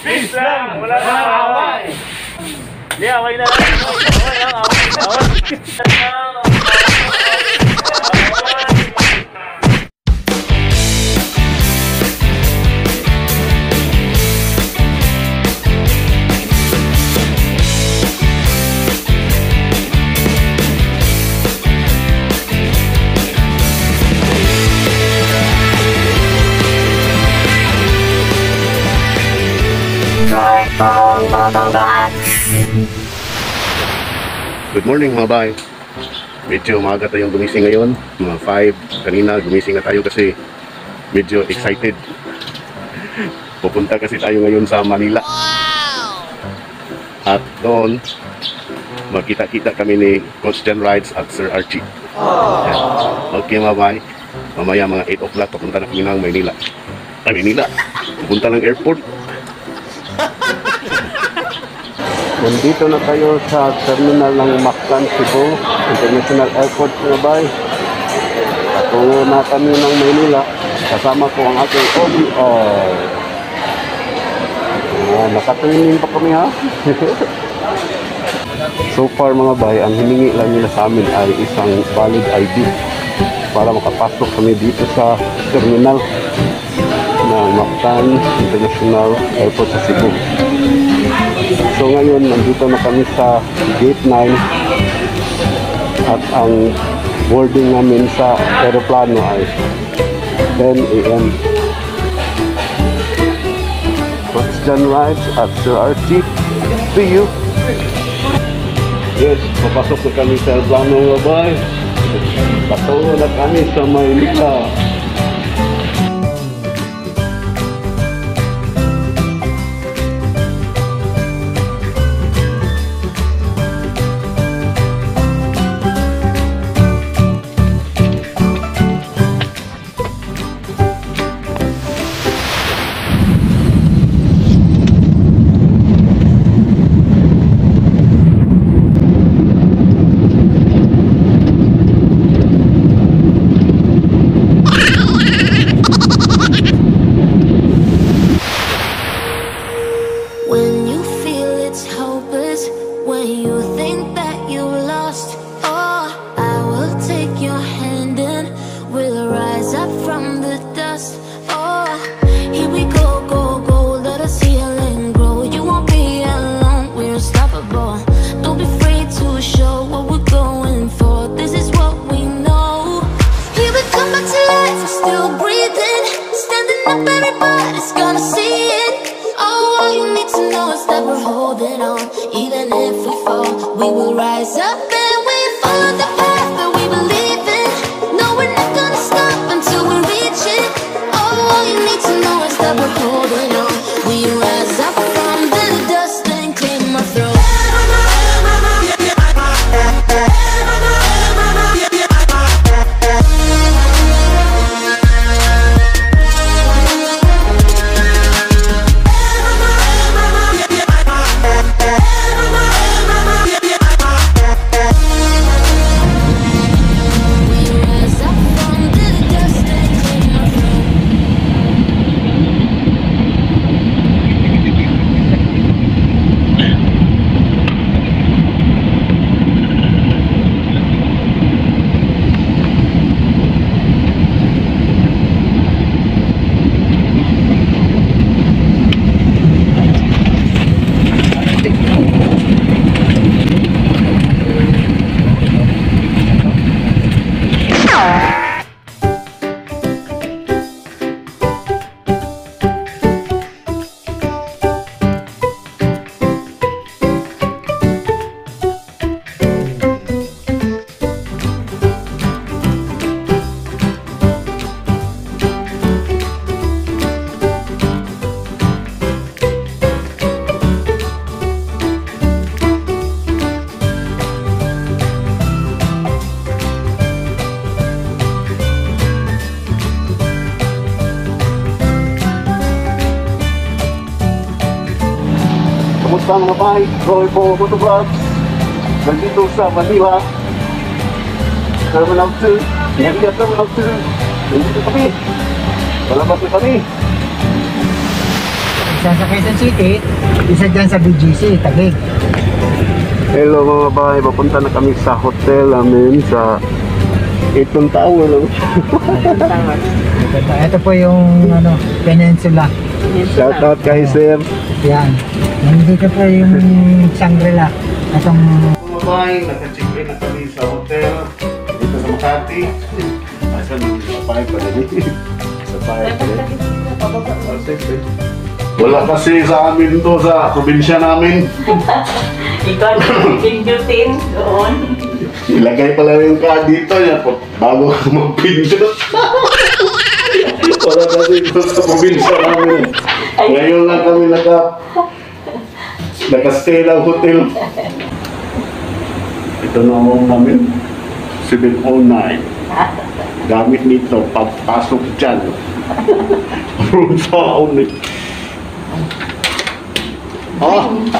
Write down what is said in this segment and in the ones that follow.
Peace lang! Wala nang away! Hindi, away na lang! Away lang! Away! Good morning mga bay. Medyo umaga tayong gumising ngayon, mga 5 kanina gumising na tayo kasi medyo excited. Pupunta kasi tayo ngayon sa Manila. At doon magkita-kita kami ni Coach Jan Rides at Sir Archie. Okay mga bay, mamaya mga 8 o'clock papunta na kami ng Manila. Manila, pupunta ng airport. Nandito na tayo sa terminal ng Mactan, Cebu International Airport mga bay. Patungo na kami ng Maynila. Kasama ko ang aking OBO. Nakatraining pa kami ha. So far mga bay, ang hiningi lang nila sa amin ay isang valid ID para makapasok kami dito sa terminal ng Mactan International Airport sa Cebu. So ngayon, nandito na kami sa Gate 9 at ang boarding namin sa aeroplano ay 10 AM. Coach Jan Rides at Sir Archie, see you! Yes, papasok na kami sa aeroplano mga bay. Patungo na kami sa Maynila. Even if we fall, we will rise up and we follow the path that we believe in. No, we're not gonna stop until we reach it. All you need to know is that we're holding on. We rise up from the dust and clear my throat. Kamusta mga bay? Roy po Motovlogs. Nandito sa Manila Terminal 2. Manila Terminal 2. Nandito kami. Palabas na kami. Isa sa Quezon City, isa dyan sa BGC, Taguig. Hello mga bahay, papunta na kami sa hotel namin sa Itong Tower. Ito po yung Peninsula. Shout out kay Sir. Yan. Nandito po yung Shangri-La. Itong Mga bahay, naka-check in na kami sa hotel dito sa Makati. Asan yung sapay pa rin? Sapay pa rin. Wala kasi sa amin to sa probinsya namin. Ikaw ang pindutin doon. Ilagay pala yung card dito yan bago ka mag-pindot. Wala kasi ito sa probinsya namin. Ngayon lang kami naka-stay ng hotel. Ito na ang namin. 709. Gamit nito pagpasok dyan. Room sa ulit.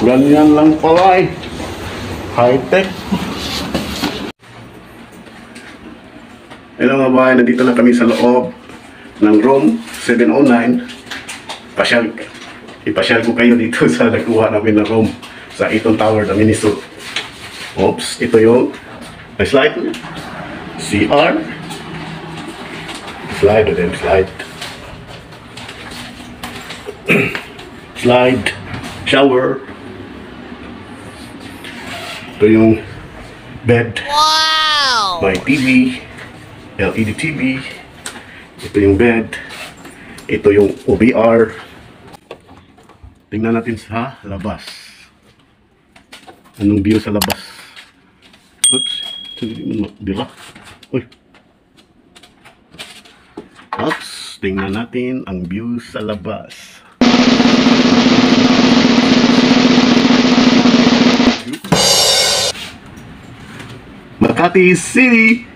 Ganyan lang pala eh. High-tech. Hello mga bahay, nandito na kami sa loob ng room 709. Ipasyal ko kayo dito sa nakuha namin na room sa Itong Tower na Miniso. Oops, ito yung slide. CR. Slide o then slide. Slide. Shower. Ito yung bed. Wow! May TV. LED TV. Ito yung bed. Ito yung OBR. Tingnan natin sa labas. Anong view sa labas? Oops. Hindi mo dila. Uy. Oops. Tingnan natin ang view sa labas. Makati City.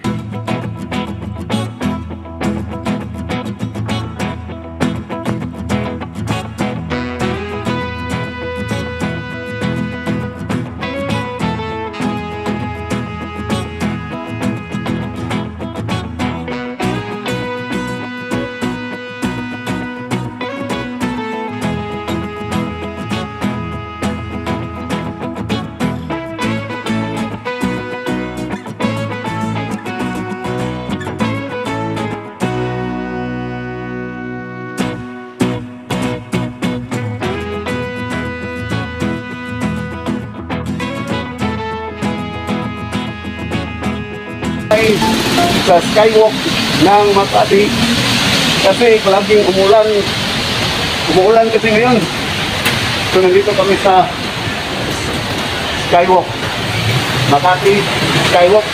Sa skywalk ng Makati kasi palaging umuulan kasi ngayon. So nandito kami sa skywalk Makati skywalk.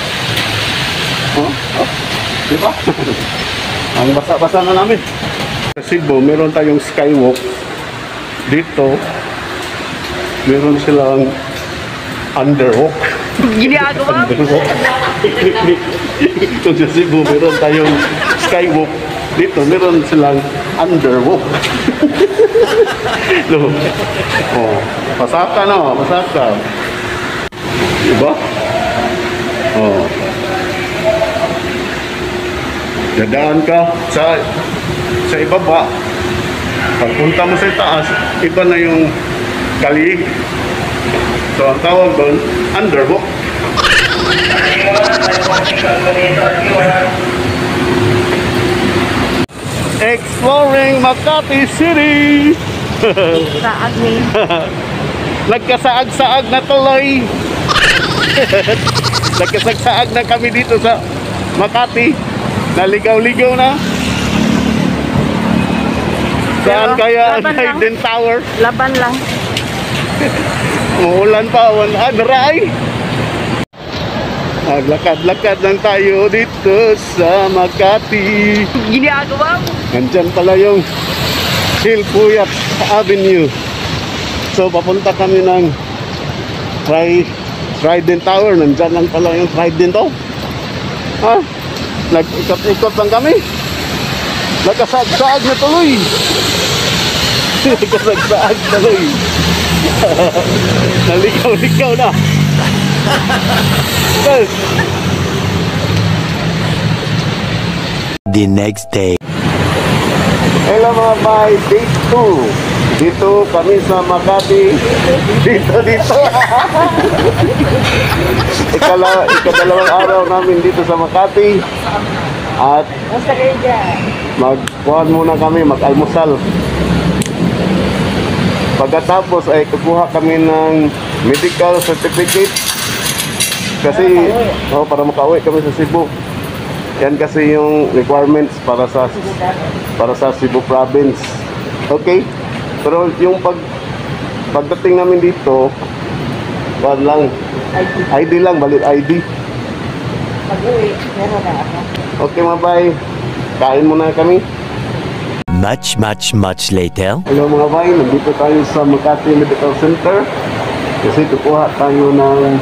Diba? Ang basa-basa na namin. Sa Cebu meron tayong skywalk dito, meron silang underwalk. Ginagawa mo. Ito sa Cebu, meron tayong skywalk. Dito, meron silang underwalk. So, pasaka na, pasaka. Diba? Dadaan ka sa ibaba. Pagpunta mo sa taas, iba na yung kali. So, ang tawag doon, underwalk. Exploring Makati City. Saag ni. Nagkasaag-saag na tuloy. Nagkasagsaag na kami dito sa Makati. Naligaw-ligaw na. Saan kaya ang Hidden Tower? Laban lang. Umuulan pa, dry. Maglakad-lakad lang tayo dito sa Makati. Ginagawa mo. Nandyan pala yung Hilpuyat Avenue. So papunta kami ng Trident Tower. Nandyan lang pala yung Trident to. Nag-ikot-ikot lang kami. Nagkasag-saag na tuloy. Nagkasag-saag tuloy. Naligaw-ligaw na. The next day. Hello mga bay, day 2 Dito kami sa Makati. Dito. Ikadalawang araw namin dito sa Makati. At magkuhan muna kami, mag-almusal. Pagkatapos ay kukuha kami ng medical certificate. Kasi para makauwi kami sa Cebu. Yan kasi yung requirements para sa Cebu province. Okay? Pero yung pagdating namin dito, ID lang, valid ID. Okay, mabay. Kain muna kami. Much later. Hello mga bay, nandito tayo sa Makati Medical Center kasi kukuha tayo ng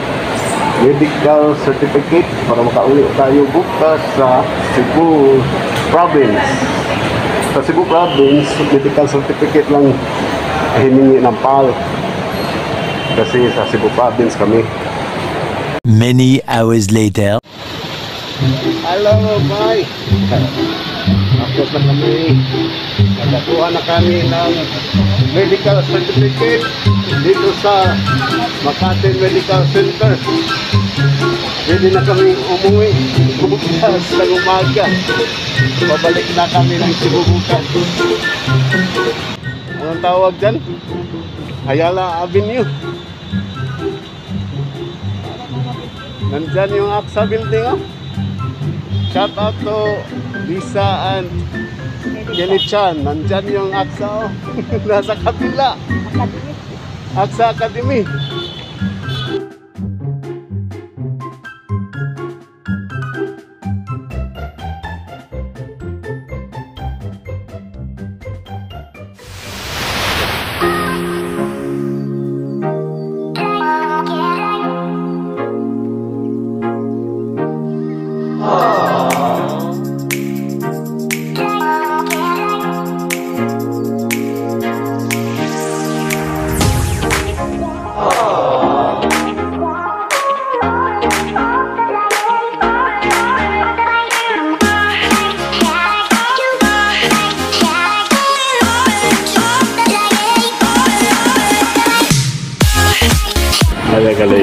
medical certificate para makauwi tayo bukas sa Cebu Province. Sa Cebu Province, medical certificate lang hiningi ng PAL kasi sa Cebu Province kami. Many hours later. Hello bay, tapos na kami. Nakakuha na kami ng medical certificate dito sa Makati Medical Center. Pwede na kami umuwi bukas ng umaga. Pabalik na kami ng Cebu bukas. Anong tawag dyan? Ayala Avenue. Nandyan yung AXA building, oh. Shout out to Lisa and Kelly Chan. Nandyan yung AXA, oh. Nasa kabila. AXA Academy.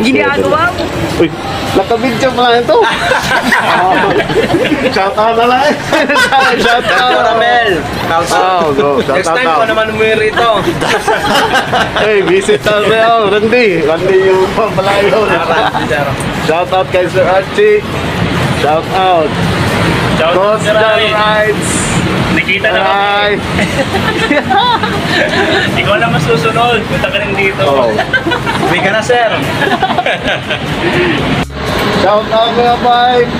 Ginagawa mo. Uy, nakabidyo pa lang ito. Shout out na lang. Shout out. Ramel. Next time ko naman umuwi rito. Hey, visit us now. Randy yung pambalayo. Shout out kay Sir Archie. Shout out. Shout out Costa Rides. Nakita na kami. Ikaw na masusunod. Punta ka rin dito. Uwi ka na, sir. Shout out mga bike.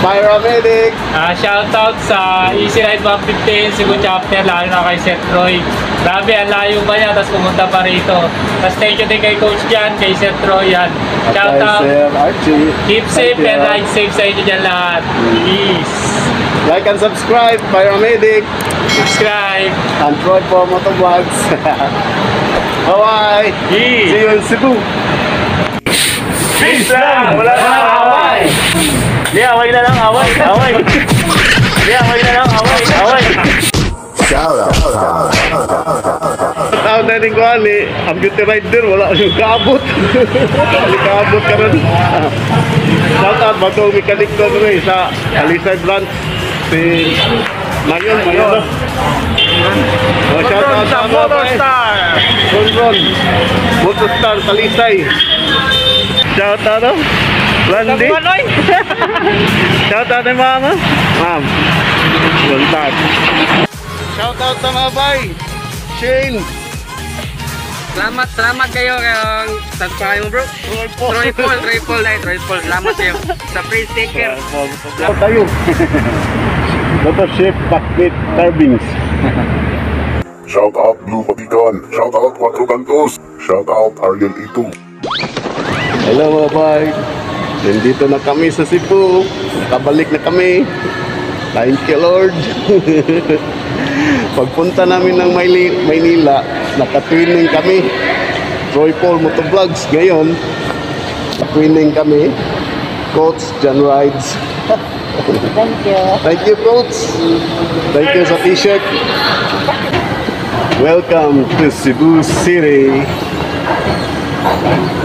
Paramedic. Shoutout sa Easy Ride 115, Cebu Chapter, lalo na kay Seth Roy. Grabe, ang layo pa niya, tapos pumunta pa rito. Tapos thank you din kay Coach Jan, kay Seth Roy yan. Shoutout, Sir Archie. keep safe and ride safe sa inyo dyan lahat. Peace! Like and subscribe, Paramedic. Subscribe! And Troy for Motovlogs. Bye-bye. See you in Cebu. Peace lang! Wala na away! Di, away na lang, away! Di, away na lang, away! Tawag na rin ko, ang beauty rider, wala yung kaabot. Kaabot ka rin. Shout out, bagong mekanik ko rin sa Alisay Branch. Si Mayon. Shout out sa Motorstar. Motorstar, Talisay. Shout out, Randy. Shout out kay mama. Ma'am. Buntag. Shout out sa mga bay. Shane. Salamat kayo kayong subscribe mo, bro. Troy Paul. Salamat kayo sa free sticker. Shout tayo. Dr. Chef Backpit Carvings. Shout out Blue Vatican. Shout out Cuatro Cantos. Shout out Ariel Ito. Hello mga bay. Nandito na kami sa Cebu. Nakabalik na kami. Thank you Lord. Pagpunta namin ng Maynila, naka-twinning kami. Troy Paul Motovlogs. Ngayon, naka-twinning kami. Coach Jan Rides. Thank you. Thank you Coach. Thank you sa t-shirt. Welcome to Cebu City.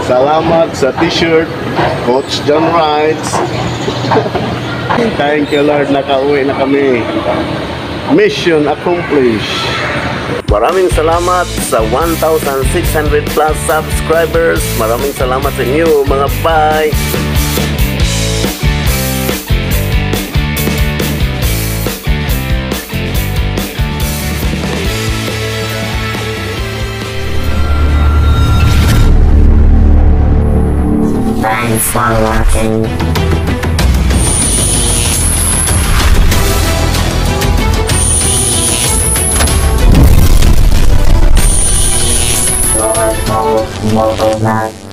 Salamat sa t-shirt, Coach John Wrights. Thank you Lord, nakauwi na kami. Mission accomplished. Maraming salamat sa 1,600 plus subscribers. Maraming salamat sa inyo mga bye. Thanks for watching. Motor